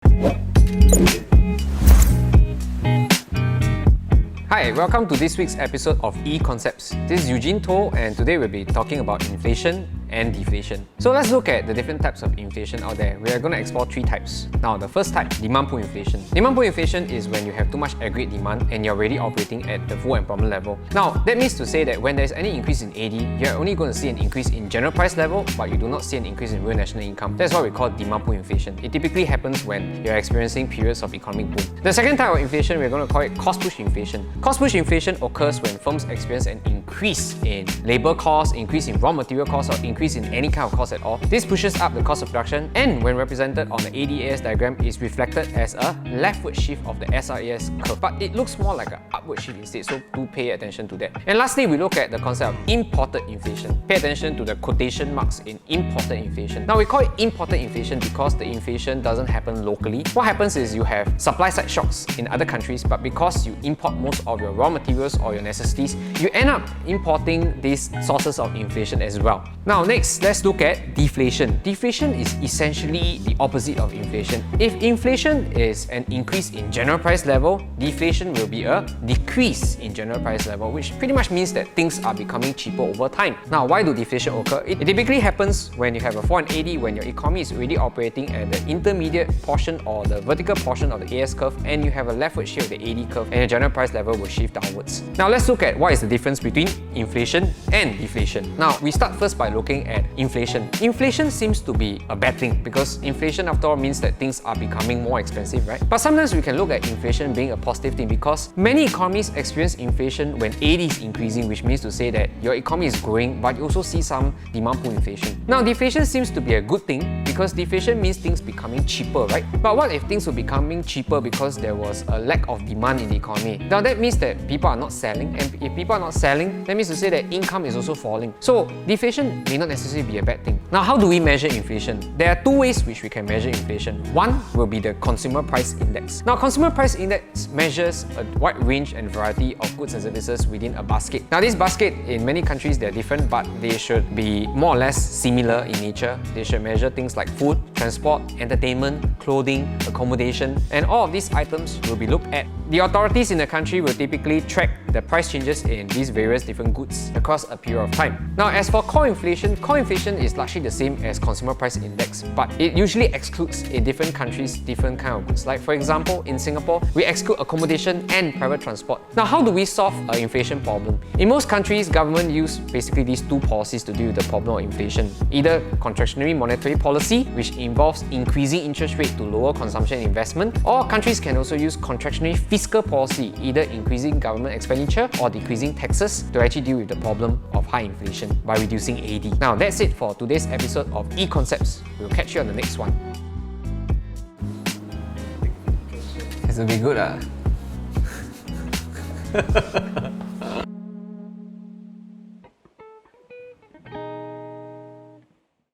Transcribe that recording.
Hi, welcome to this week's episode of ECONcepts. This is Eugene To, and today we'll be talking about inflation and deflation. So let's look at the different types of inflation out there. We are going to explore three types. Now, the first type, demand pull inflation. Demand pull inflation is when you have too much aggregate demand and you're already operating at the full employment level. Now, that means to say that when there's any increase in AD, you're only going to see an increase in general price level, but you do not see an increase in real national income. That's what we call demand pull inflation. It typically happens when you're experiencing periods of economic boom. The second type of inflation, we're going to call it cost push inflation. Cost push inflation occurs when firms experience an increase in labor costs, increase in raw material costs, or increase in any kind of cost at all. This pushes up the cost of production, and when represented on the ADAS diagram, is reflected as a leftward shift of the SRAS curve. But it looks more like an upward shift instead, so do pay attention to that. And lastly, we look at the concept of imported inflation. Pay attention to the quotation marks in imported inflation. Now, we call it imported inflation because the inflation doesn't happen locally. What happens is you have supply side shocks in other countries, but because you import most of your raw materials or your necessities, you end up importing these sources of inflation as well. Now, next, let's look at deflation. Deflation is essentially the opposite of inflation. If inflation is an increase in general price level, deflation will be a decrease in general price level, which pretty much means that things are becoming cheaper over time. Now, why do deflation occur? It typically happens when you have a 480, when your economy is already operating at the intermediate portion or the vertical portion of the AS curve, and you have a leftward shift of the AD curve, and your general price level will shift downwards. Now, let's look at what is the difference between inflation and deflation. Now, we start first by looking at inflation. Inflation seems to be a bad thing because inflation, after all, means that things are becoming more expensive, right? But sometimes we can look at inflation being a positive thing because many economies experience inflation when AD is increasing, which means to say that your economy is growing, but you also see some demand pull inflation. Now, deflation seems to be a good thing because deflation means things becoming cheaper, right? But what if things were becoming cheaper because there was a lack of demand in the economy? Now, that means that people are not selling, and if people are not selling, that means to say that income is also falling. So, deflation may not necessarily be a bad thing. Now, how do we measure inflation? There are two ways which we can measure inflation. One will be the consumer price index. Now, consumer price index measures a wide range and variety of goods and services within a basket. Now, this basket, in many countries, they're different, but they should be more or less similar in nature. They should measure things like food, transport, entertainment, clothing, accommodation, and all of these items will be looked at. The authorities in the country will typically track the price changes in these various different goods across a period of time. Now, as for core inflation is largely the same as consumer price index, but it usually excludes in different countries different kind of goods. Like, for example, in Singapore, we exclude accommodation and private transport. Now, how do we solve an inflation problem? In most countries, government use basically these two policies to deal with the problem of inflation. Either contractionary monetary policy, which involves increasing interest rate to lower consumption and investment, or countries can also use contractionary fiscal policy, either increasing government expenditure or decreasing taxes to actually deal with the problem of high inflation by reducing AD. Now, that's it for today's episode of ECONcepts. We'll catch you on the next one. This will be good,